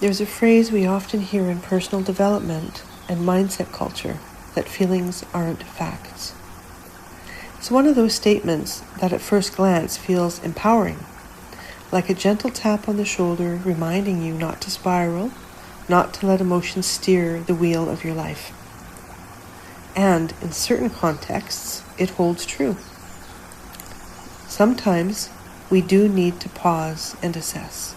There's a phrase we often hear in personal development and mindset culture that feelings aren't facts. It's one of those statements that at first glance feels empowering, like a gentle tap on the shoulder reminding you not to spiral, not to let emotions steer the wheel of your life. And in certain contexts, it holds true. Sometimes we do need to pause and assess,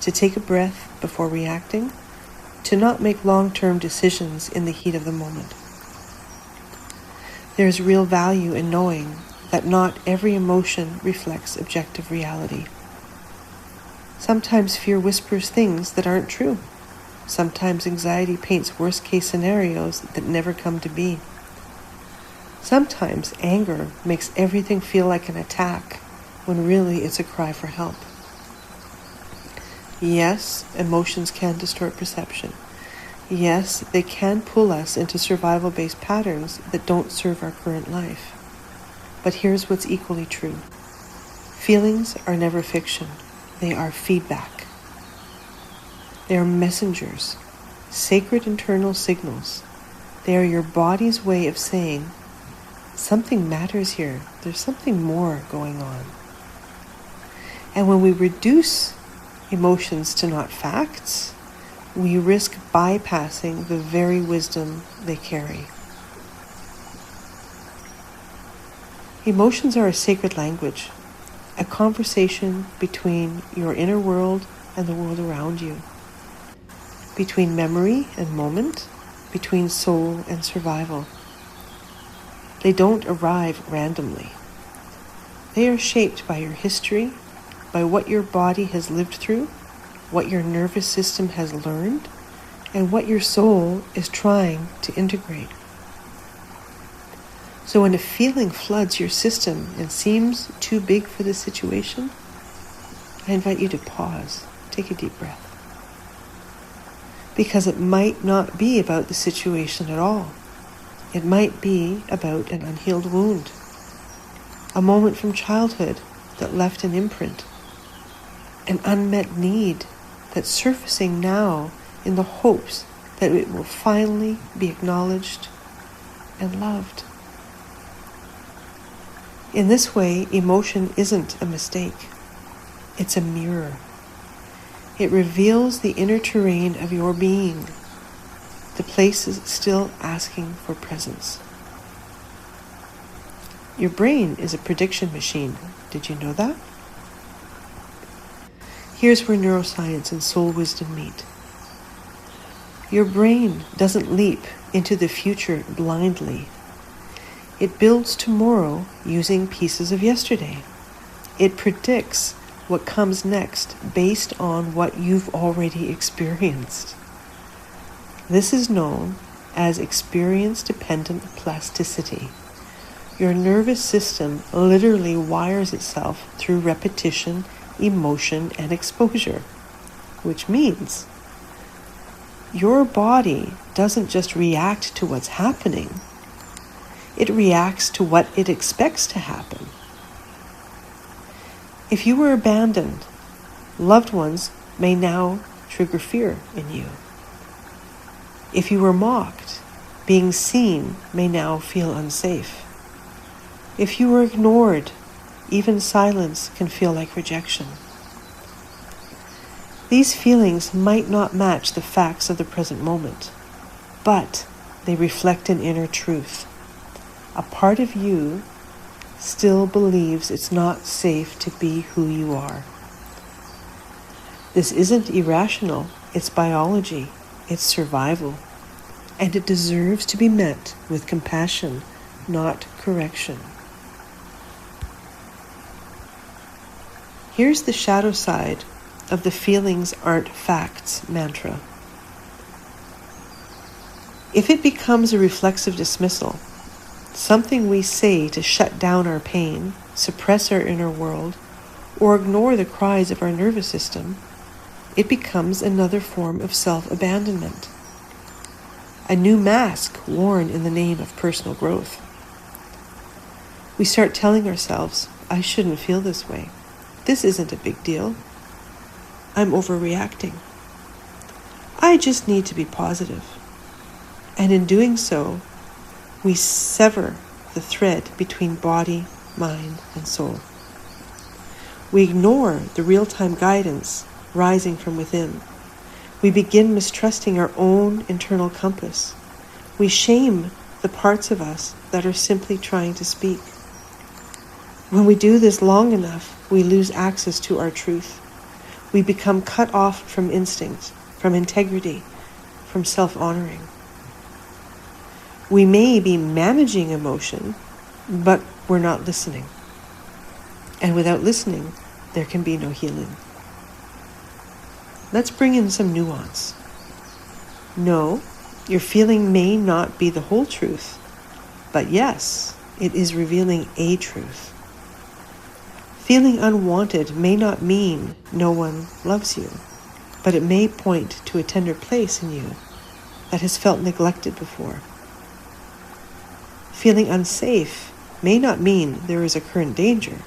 to take a breath before reacting, to not make long-term decisions in the heat of the moment. There is real value in knowing that not every emotion reflects objective reality. Sometimes fear whispers things that aren't true. Sometimes anxiety paints worst-case scenarios that never come to be. Sometimes anger makes everything feel like an attack when really it's a cry for help. Yes, emotions can distort perception. Yes, they can pull us into survival-based patterns that don't serve our current life. But here's what's equally true. Feelings are never fiction. They are feedback. They are messengers, sacred internal signals. They are your body's way of saying, something matters here. There's something more going on. And when we reduce emotions to not facts, we risk bypassing the very wisdom they carry. Emotions are a sacred language, a conversation between your inner world and the world around you, between memory and moment, between soul and survival. They don't arrive randomly. They are shaped by your history, by what your body has lived through, what your nervous system has learned, and what your soul is trying to integrate. So when a feeling floods your system and seems too big for the situation, I invite you to pause, take a deep breath. Because it might not be about the situation at all. It might be about an unhealed wound, a moment from childhood that left an imprint, an unmet need that's surfacing now in the hopes that it will finally be acknowledged and loved. In this way, emotion isn't a mistake. It's a mirror. It reveals the inner terrain of your being, the places still asking for presence. Your brain is a prediction machine. Did you know that? Here's where neuroscience and soul wisdom meet. Your brain doesn't leap into the future blindly. It builds tomorrow using pieces of yesterday. It predicts what comes next based on what you've already experienced. This is known as experience-dependent plasticity. Your nervous system literally wires itself through repetition, emotion, and exposure, which means your body doesn't just react to what's happening, it reacts to what it expects to happen. If you were abandoned, loved ones may now trigger fear in you. If you were mocked, being seen may now feel unsafe. If you were ignored, even silence can feel like rejection. These feelings might not match the facts of the present moment, but they reflect an inner truth. A part of you still believes it's not safe to be who you are. This isn't irrational, it's biology, it's survival, and it deserves to be met with compassion, not correction. Here's the shadow side of the feelings aren't facts mantra. If it becomes a reflexive dismissal, something we say to shut down our pain, suppress our inner world, or ignore the cries of our nervous system, it becomes another form of self-abandonment. A new mask worn in the name of personal growth. We start telling ourselves, I shouldn't feel this way. This isn't a big deal. I'm overreacting. I just need to be positive. And in doing so, we sever the thread between body, mind, and soul. We ignore the real-time guidance rising from within. We begin mistrusting our own internal compass. We shame the parts of us that are simply trying to speak. When we do this long enough, we lose access to our truth. We become cut off from instinct, from integrity, from self-honoring. We may be managing emotion, but we're not listening. And without listening, there can be no healing. Let's bring in some nuance. No, your feeling may not be the whole truth, but yes, it is revealing a truth. Feeling unwanted may not mean no one loves you, but it may point to a tender place in you that has felt neglected before. Feeling unsafe may not mean there is a current danger,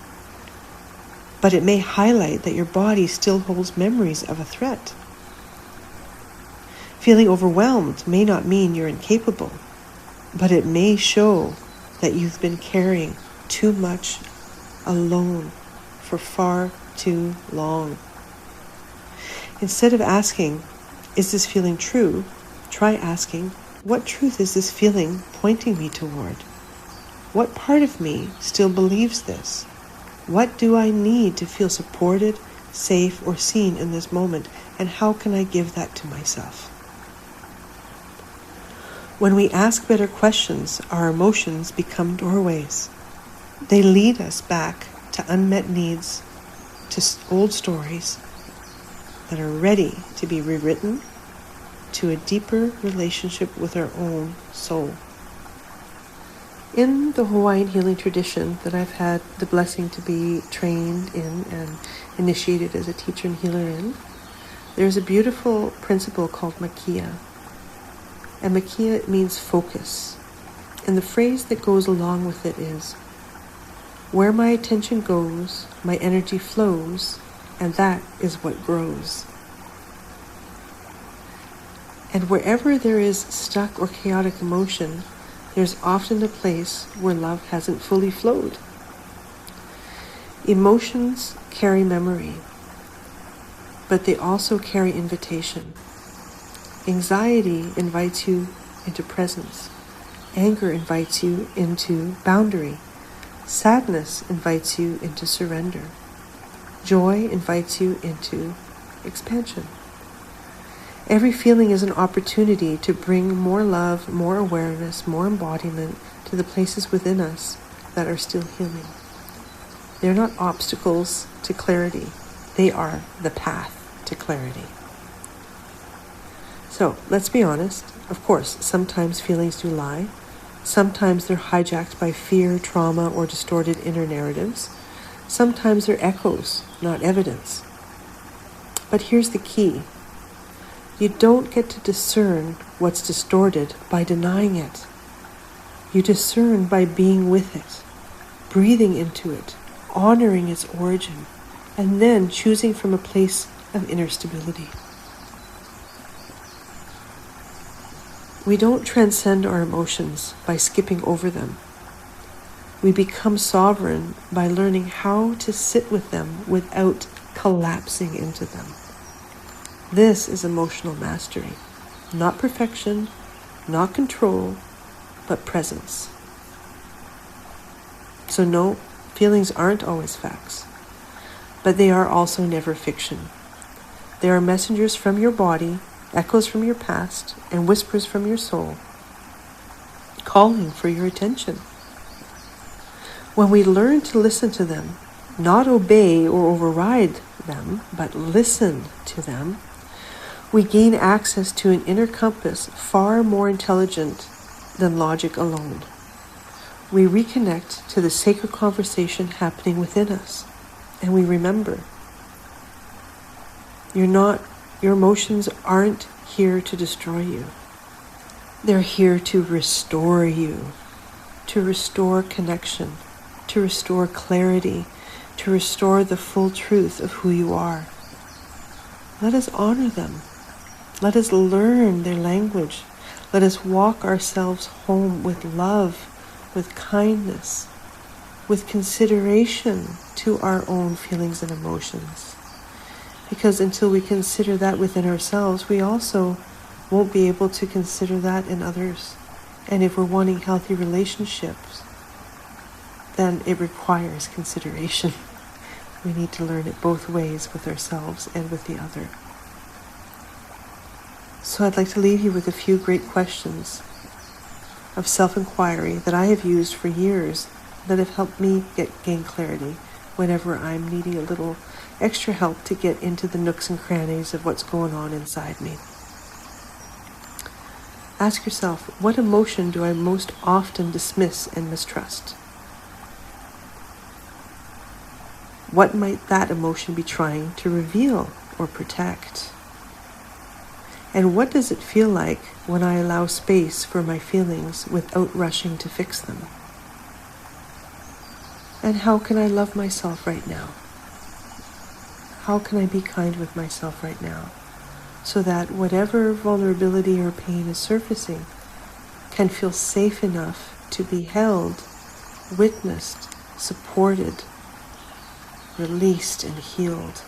but it may highlight that your body still holds memories of a threat. Feeling overwhelmed may not mean you're incapable, but it may show that you've been carrying too much alone for far too long. Instead of asking, is this feeling true? Try asking, what truth is this feeling pointing me toward? What part of me still believes this? What do I need to feel supported, safe, or seen in this moment? And how can I give that to myself? When we ask better questions, our emotions become doorways. They lead us back to unmet needs, to old stories that are ready to be rewritten, to a deeper relationship with our own soul. In the Hawaiian healing tradition that I've had the blessing to be trained in and initiated as a teacher and healer in, there's a beautiful principle called makia. And makia means focus. And the phrase that goes along with it is, where my attention goes, my energy flows, and that is what grows. And wherever there is stuck or chaotic emotion, there's often a place where love hasn't fully flowed. Emotions carry memory, but they also carry invitation. Anxiety invites you into presence. Anger invites you into boundary. Sadness invites you into surrender. Joy invites you into expansion. Every feeling is an opportunity to bring more love, more awareness, more embodiment to the places within us that are still healing. They're not obstacles to clarity. They are the path to clarity. So, let's be honest. Of course, sometimes feelings do lie. Sometimes they're hijacked by fear, trauma, or distorted inner narratives. Sometimes they're echoes, not evidence. But here's the key. You don't get to discern what's distorted by denying it. You discern by being with it, breathing into it, honoring its origin, and then choosing from a place of inner stability. We don't transcend our emotions by skipping over them. We become sovereign by learning how to sit with them without collapsing into them. This is emotional mastery. Not perfection, not control, but presence. So no, feelings aren't always facts, but they are also never fiction. They are messengers from your body, echoes from your past, and whispers from your soul, calling for your attention. When we learn to listen to them, not obey or override them, but listen to them, we gain access to an inner compass far more intelligent than logic alone. We reconnect to the sacred conversation happening within us, and we remember. Your emotions aren't here to destroy you. They're here to restore you, to restore connection, to restore clarity, to restore the full truth of who you are. Let us honor them Let us learn their language. Let us walk ourselves home with love, with kindness, with consideration to our own feelings and emotions. Because until we consider that within ourselves, we also won't be able to consider that in others. And if we're wanting healthy relationships, then it requires consideration. We need to learn it both ways, with ourselves and with the other. So I'd like to leave you with a few great questions of self-inquiry that I have used for years that have helped me gain clarity whenever I'm needing a little extra help to get into the nooks and crannies of what's going on inside me. Ask yourself, what emotion do I most often dismiss and mistrust? What might that emotion be trying to reveal or protect? And what does it feel like when I allow space for my feelings without rushing to fix them? And how can I love myself right now? How can I be kind with myself right now so that whatever vulnerability or pain is surfacing can feel safe enough to be held, witnessed, supported, released, and healed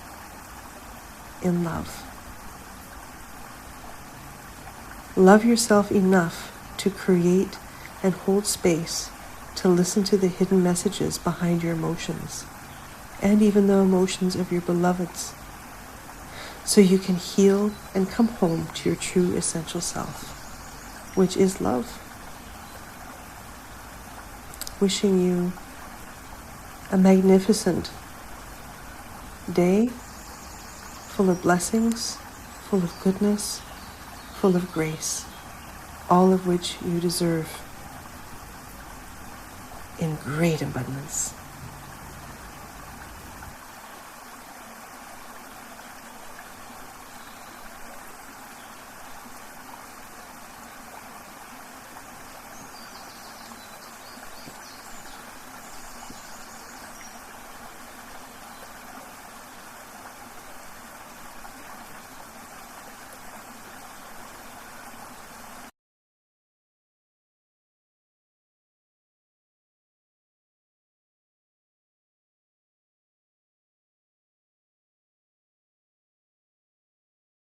in love? Love yourself enough to create and hold space to listen to the hidden messages behind your emotions, and even the emotions of your beloveds, so you can heal and come home to your true essential self, which is love. Wishing you a magnificent day, full of blessings, full of goodness, full of grace, all of which you deserve in great abundance.